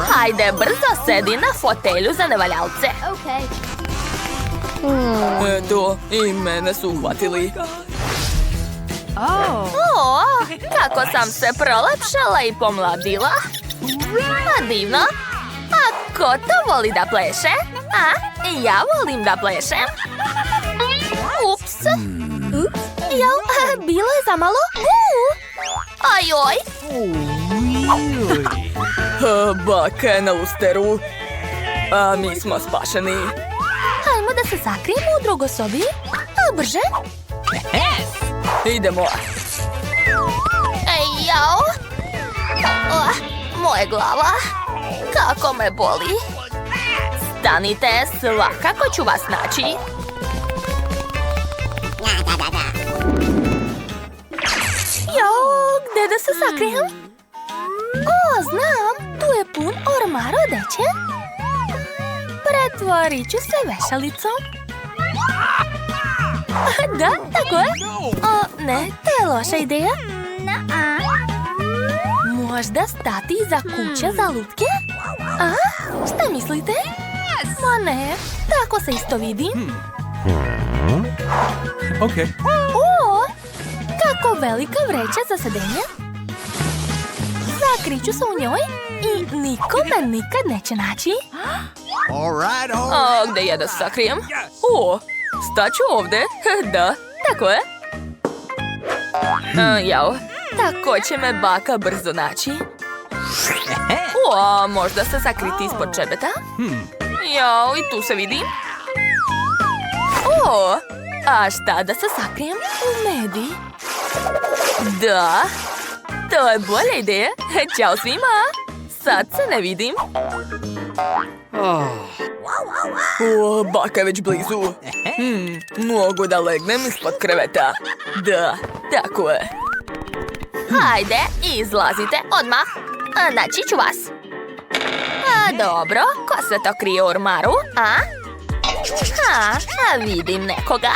Hajde, brzo sedi na fotelju za nevaljalce. Eto, i mene su uhvatili. O, kako sam se prolepšala i pomladila. A divno. A ko to voli da pleše? A, ja volim da plešem. Ups. Jao, bilo je zamalo. Ajoj. Baka je na lusteru. A mi smo spašeni. Hajmo da se sakrijemo u drugoj sobi. Brže. Idemo. Jao. Moja glava. Kako me boli. Stanite, svakako ću vas naći. Jao, gde da se sakrijem? O, znam, tu je pun ormar odeće. Pretvorit ću se vešalicom. Da, tako je. O, ne, to je loša ideja. Možda stati iza kuće za lutke? A, šta mislite? Ma ne, tako se isto vidim. Okay. O, kako velika vreća za sedenje. Zakriću se u njoj i niko me nikad neće naći. A gde ja da se sakrijem? O, staću ovde. Da, tako je. Jao, tako će me baka brzo naći. O, a možda se sakriti ispod čebeta? Jao, i tu se vidim. O, a šta da se sakrijem? U medi. Da, to je bolja ideja. Ćao svima. Sad se ne vidim. O, baka je već blizu. Mogu da legnem ispod kreveta. Da, tako je. Hajde, izlazite odmah. Naći ću vas. Dobro, ko se to krije u ormaru? Vidim nekoga.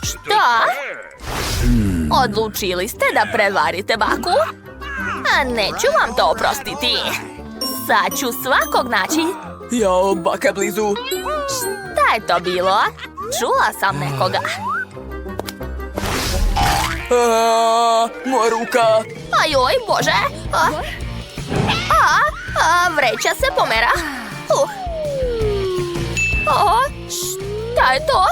Šta? Odlučili ste da prevarite baku? Neću vam to oprostiti. Sad ću svakog naći. Jao, baka je blizu. Šta je to bilo? Čula sam nekoga. Moja ruka. Ajoj, Bože. Vreća se pomera. Šta je to?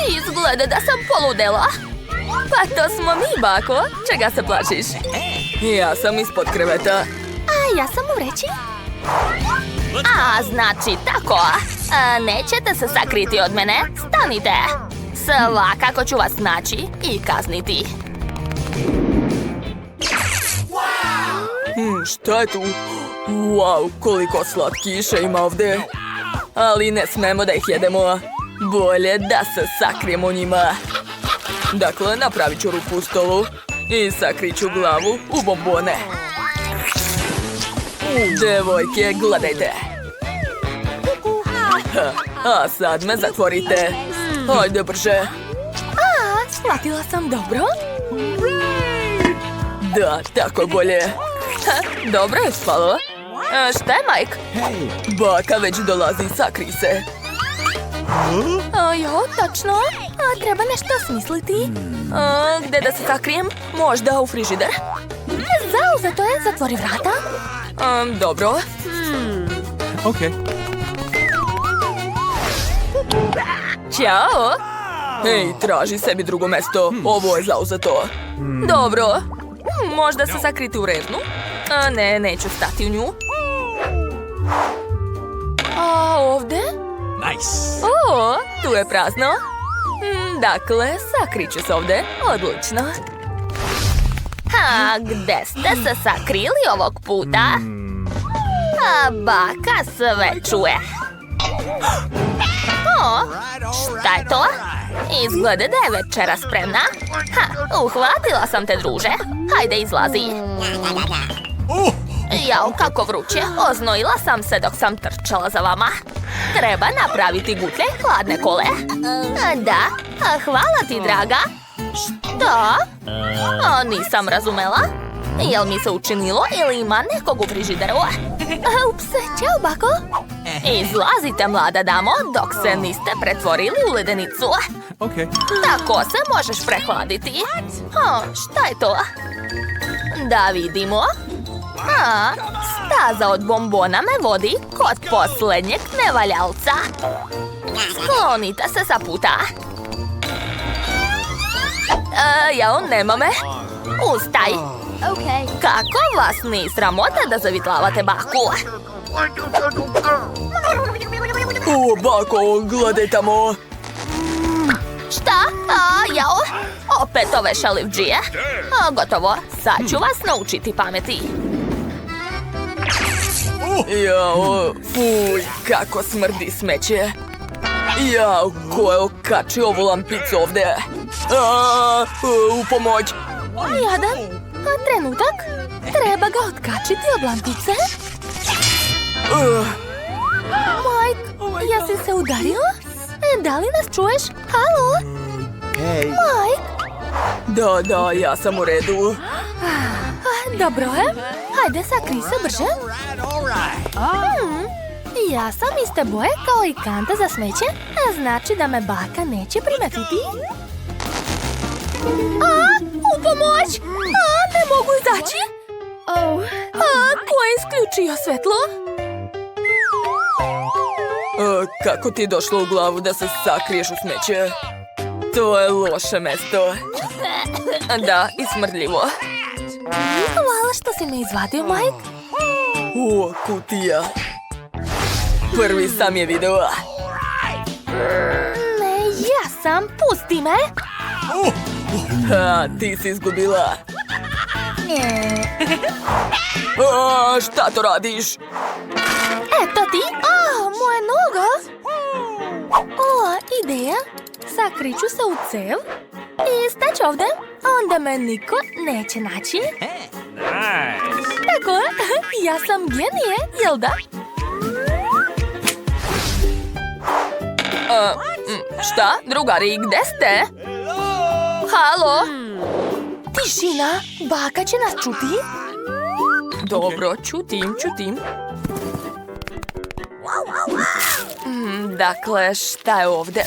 Izgleda da sam poludela. Pa to smo mi, bako. Čega se plašiš? Ja sam ispod kreveta. A ja sam u vreći. Znači tako. Nećete se sakriti od mene. Stanite. Svakako ću vas naći i kazniti. Šta je tu? Wow, koliko slatkiša ima ovde. Ali ne smemo da ih jedemo. Bolje da se sakrijemo u njima. Dakle, napravit ću rupu u stolu i sakriću glavu u bombone. Devojke, gledajte. A sad me zatvorite. Hajde brže. Shvatila sam dobro. Da, tako bolje. Dobro je spalo. Šta je, Mike? Baka već dolazi, sakri se. Jo, tačno. Treba nešto smisliti. Gde da se sakrijem? Možda u frižider? Zauzeto je, zatvori vrata. Dobro. Okay. Ćao! Hej, traži sebi drugo mesto. Ovo je zauzeto. Dobro. Možda se sakriti u reznu? Ne, neću stati u nju. A ovde? Nice. O, tu je prazno. Dakle, sakriću se ovde. Odlično. A gde ste se sakrili ovog puta? A baka sve čuje. O, šta je to? Izgleda da je večera spremna. Uhvatila sam te, druže. Hajde, izlazi. Jao, kako vruće. Oznojila sam se dok sam trčala za vama. Treba napraviti gutlje hladne kole. Da, hvala ti, draga. Šta? Nisam razumela. Jel mi se učinilo ili ima nekog u frižideru? Ups, čao, bako. Izlazite, mlada damo, dok se niste pretvorili u ledenicu. Okay. Tako se možeš prehladiti. Šta je to? Da vidimo. Staza od bombona me vodi kod posljednjeg nevaljalca. Sklonite se sa puta. Jao, nema me. Ustaj. Kako vas ni sramota da zavitlavate baku? O, bako, gledaj tamo. Šta? Jao, opet ove šalivdžije. Gotovo, sad ću vas naučiti pameti. Jao, fuj, kako smrdi smeće. Jao, ko je okačio ovu lampicu ovde? U pomoć. Jadan, trenutak. Treba ga otkačiti od lampice. Mike, jesi se udario? Da li nas čuješ? Halo? Hey. Mike? Da, ja sam u redu. Dobro je. Hajde, sakri se brže. Ja sam iste boje kao i kanta za smeće, znači da me baka neće primetiti. U pomoć! Ne mogu izaći! Ko je isključio svetlo? Kako ti je došlo u glavu da se sakriješ u smeće? To je loše mesto. Da, i smrdljivo. Hvala što si me izvadio, Mike. O, kutija. Prvi sam je video. Ne, ja sam. Pusti me. Ti si izgubila. Šta to radiš? Eto ti. Moja noga. Ideja. Sakriću se u cev i stać ovde. Onda me niko neće naći. Tako je. Ja sam genije, jel da? Šta? Drugari, gde ste? Halo? Tišina. Baka će nas čuti. Dobro, čutim. Dakle, šta je ovde?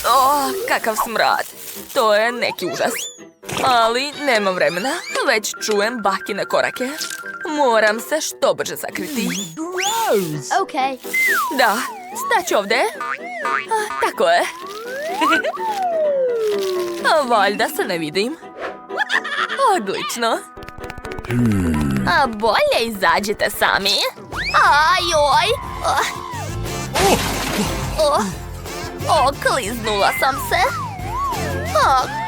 Kakav smrad. To je neki užas. Ali nemam vremena, već čujem bakine korake. Moram se što brže sakriti. Da, stać ovde. Tako je. Valjda se ne vidim. Odlično. Bolje izađite sami. Ajoj. Okliznula sam se.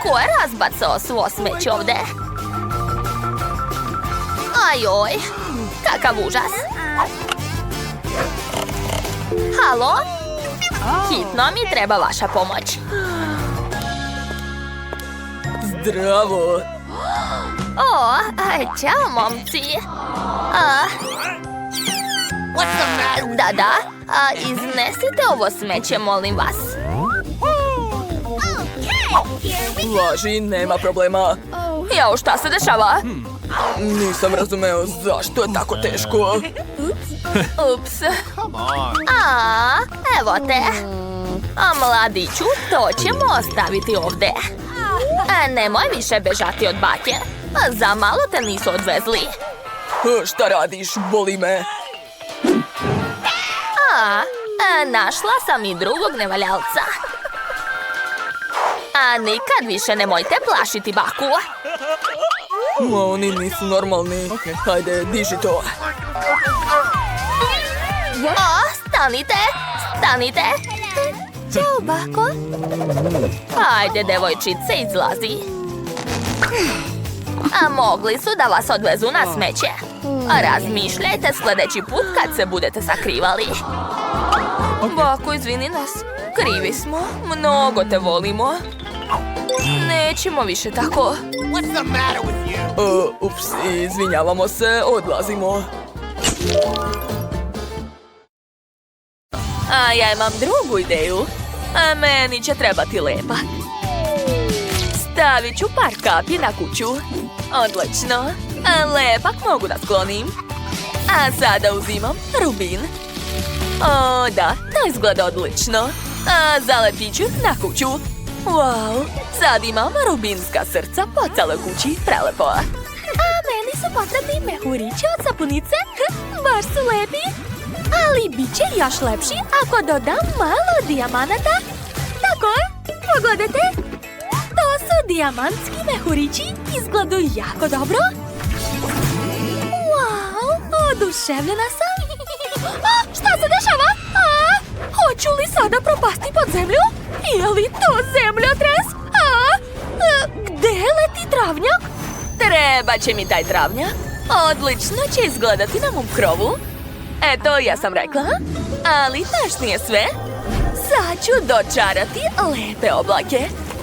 Ko je razbacao svo smeće ovde? Ajoj, kakav užas. Halo? Hitno mi treba vaša pomoć. Zdravo. Ćao, momci. Da, iznesite ovo smeće, molim vas. Važi, nema problema. Jao, šta se dešava? Nisam razumeo zašto je tako teško. Ups. Evo te. Mladiću, to ćemo ostaviti ovde. Nemoj više bežati od bake. Za malo te nisu odvezli. Šta radiš? Boli me. Našla sam i drugog nevaljalca. A nikad više nemojte plašiti baku. Oni nisu normalni. Hajde, diži to. Stanite! Stanite! Ćao, bako. Ajde, devojčice, izlazi. A mogli su da vas odvezu na smeće. Razmišljajte sljedeći put kad se budete sakrivali. Bako, izvini nas. Krivi smo. Mnogo te volimo. Nećemo više tako. Ups, izvinjavamo se, odlazimo. A ja imam drugu ideju. A meni će trebati lepak. Stavit ću par kapi na kuću. Odlično. A lepak mogu da sklonim. A sada uzimam rubin. O, da, to izgleda odlično. A zalepit ću na kuću. Wow, sad imam rubinska srca po celoj kući. Prelepo. A meni su potrebni mehurići od sapunice. Baš su lepi. Ali bit će još lepši ako dodam malo dijamanata. Tako, pogledajte. To su dijamantski mehurići. Izgledaju jako dobro. Wow, oduševljena sam. A, šta se dešava? Hoću li sada propasti pod zemlju? Je li to zemljotres? Gde leti travnjak? Treba će mi taj travnjak. Odlično će izgledati na mom krovu. Eto, ja sam rekla. Ali to nije sve. Sad ću dočarati lepe oblake.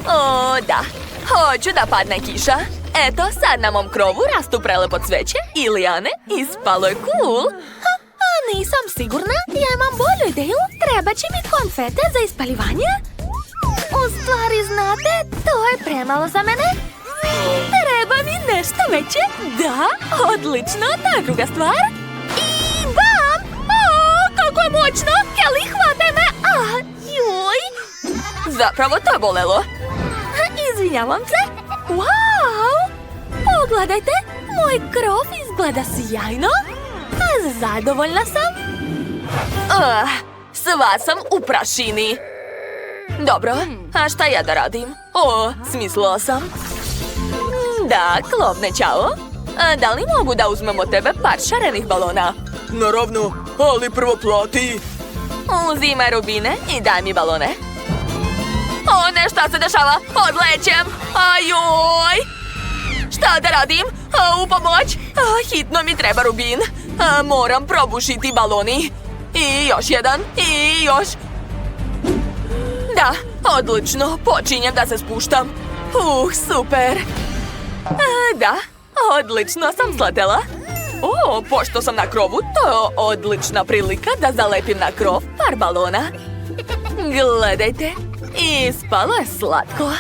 O, da. Hoću da padne kiša. Eto, sad na mom krovu rastu prelepo cveće i lijane. Ispalo je cool. Nisam sigurna. Ja imam bolju ideju. Treba će mi konfete za ispaljivanje. U stvari, znate, to je premalo za mene. Treba mi nešto veće. Da, odlično, ta druga stvar. I bam! O, kako je moćno! Kelly, hvataj me! Juj! Zapravo to je bolelo. Izvinjavam se. Wow! Pogledajte, moj krov izgleda sjajno. Zadovoljna sam. Sva sam u prašini. Dobro, a šta ja da radim? O, smislila sam. Da, Klovne, čao. Da li mogu da uzmem od tebe par šarenih balona? Naravno, ali prvo plati. Uzimaj rubine i daj mi balone. O, ne, šta se dešava? Odlećem. Ajoj! Šta da radim? U pomoć! Hitno mi treba rubin. Moram probušiti baloni. I još jedan. I još. Da, odlično. Počinjem da se spuštam. Super. Da, odlično sam sletela. O, pošto sam na krovu, to je odlična prilika da zalepim na krov par balona. Gledajte, ispalo je slatko.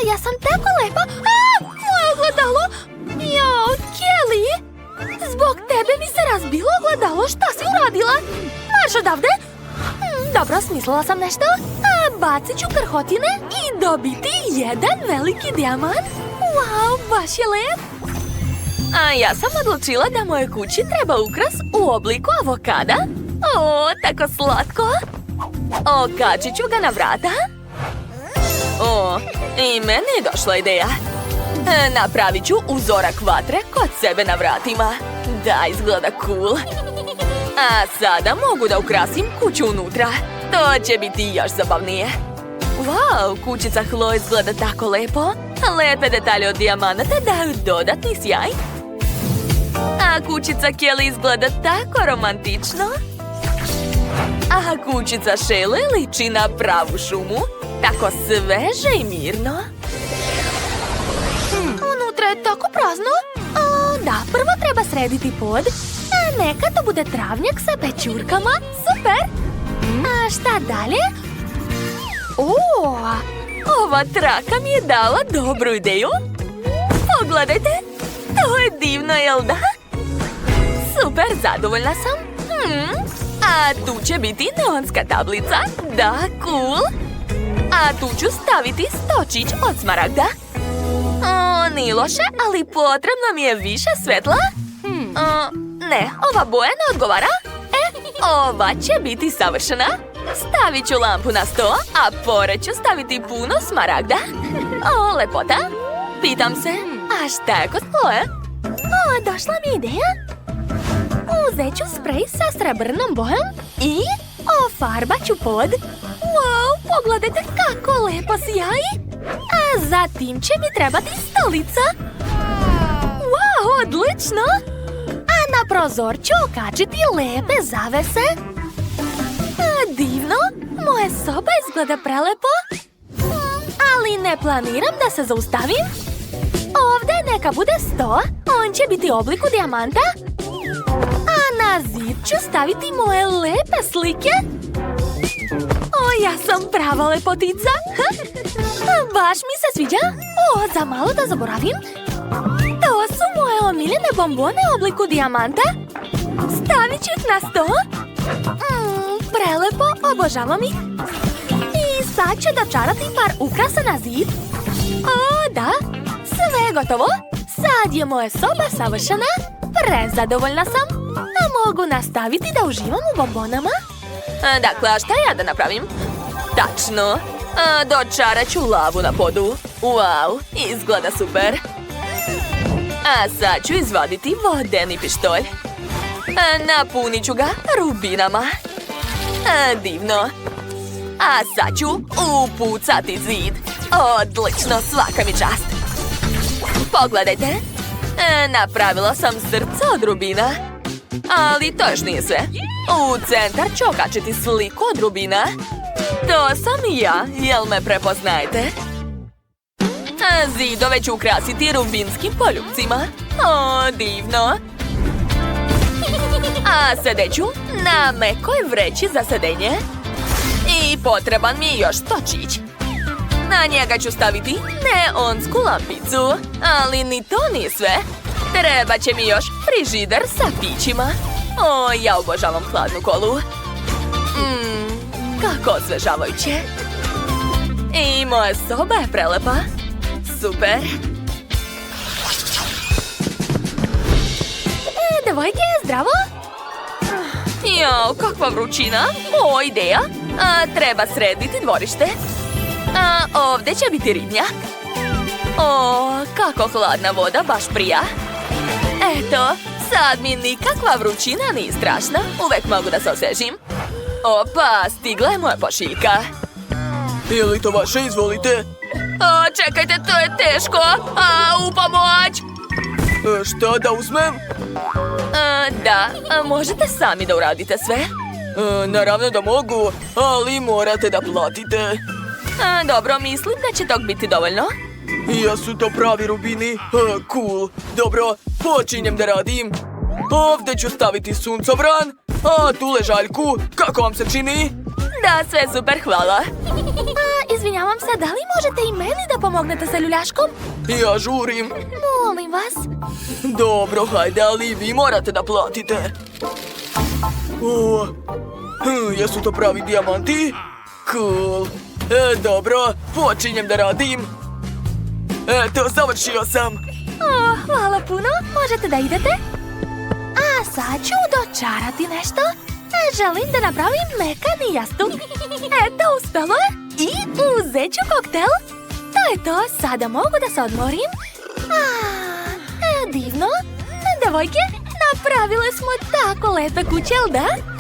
Ja sam tako lepa. Moje ogledalo. Jao, Kelly. Zbog tebe mi se razbilo ogledalo. Šta si uradila? Marš odavde. Dobro, smislila sam nešto. Bacit ću krhotine i dobiti jedan veliki dijamant. Wow, baš je lep. A ja sam odlučila da moje kući treba ukras u obliku avokada. O, tako slatko. Okačit ću ga na vrata. O, i meni je došla ideja. Napravit ću uzorak vatre kod sebe na vratima. Da, izgleda cool. A sada mogu da ukrasim kuću unutra. To će biti još zabavnije. Wow, kućica Chloe izgleda tako lepo. Lepe detalje od dijamanata daju dodatni sjaj. A kućica Kelly izgleda tako romantično. A kućica Shelley liči na pravu šumu. Tako sveže i mirno. Unutra je tako prazno. Da, prvo treba srediti pod. Neka to bude travnjak sa pećurkama. Super. A šta dalje? Ova traka mi je dala dobru ideju. Pogledajte, to je divno, jel da? Super, zadovoljna sam. A tu će biti neonska tablica. Da, cool. A tu ću staviti stočić od smaragda. Nije loše, ali potrebno mi je više svetla. Ne, ova boja ne odgovara. Ova će biti savršena. Stavit ću lampu na sto, a pored ću staviti puno smaragda. O, lepota. Pitam se, a šta je kod Chloe? O, došla mi ideja. Uzet ću sprej sa srebrnom bojom i ofarbat ću pod. Wow, pogledajte kako lepo sijaji. A zatim će mi trebati stolica. Wow, odlično. A na prozor ću okačiti lepe zavese. Divno, moja soba izgleda prelepo. Ali ne planiram da se zaustavim. Ovdje neka bude sto, on će biti u obliku dijamanta. A na zid ću staviti moje lepe slike. O, ja sam prava lepotica. Baš mi se sviđa. O, za malo da zaboravim. To su moje omiljene bombone u obliku dijamanta. Stavit ću ih na sto. Prelepo, obožavam ih. I sad ću dočarati par ukrasa na zid. O, da, sve je gotovo. Sad je moja soba savršena. Prezadovoljna sam. A mogu nastaviti da uživam u bombonama. Dakle, a šta ja da napravim? Tačno. Dočarat ću lavu na podu. Wow, izgleda super. A sad ću izvaditi vodeni pištolj. Napunit ću ga rubinama. Divno. A sad ću upucati zid. Odlično, svaka mi čast. Pogledajte. Napravila sam srce od rubina. Ali to još nije sve. U centar ću okačiti sliku od rubina. To sam ja, jel me prepoznajete? Zidove ću ukrasiti rubinskim poljupcima. O, divno. A sedeću na mekoj vreći za sedenje. I potreban mi je još stočić. Na njega ću staviti neonsku lampicu. Ali ni to nije sve. Treba će mi još frižider sa pićima. O, ja obožavam hladnu kolu. Kako osvežavajuće. I moja soba je prelepa. Super. Devojke, zdravo. Jao, kakva vrućina. O, ideja. Treba srediti dvorište. Ovdje će biti ribnjak. O, kako hladna voda, baš prija. Eto, sad mi nikakva vrućina nije strašna. Uvek mogu da se osvežim. Opa, stigla je moja pošiljka. Je li to vaše? Izvolite. Čekajte, to je teško. U pomoć. Šta da uzmem? Da, možete sami da uradite sve. Naravno da mogu, ali morate da platite. Dobro, mislim da će tog biti dovoljno. Jesu to pravi rubini? Cool. Dobro, počinjem da radim. Ovdje ću staviti suncobran, a tu ležaljku. Kako vam se čini? Da, sve super, hvala. Izvinjavam se, da li možete i meni da pomognete sa ljuljaškom? Ja žurim. Molim vas. Dobro, hajde, ali vi morate da platite. Jesu to pravi dijamanti? Cool. Dobro, počinjem da radim. Eto, završio sam. Hvala puno, možete da idete. A sad ću dočarati nešto. Želim da napravim mekani jastuk. Eto, uspelo je. I uzet ću koktel. To je to, sada mogu da se odmorim. Divno. Devojke, napravile smo tako lepe kuće, jel da?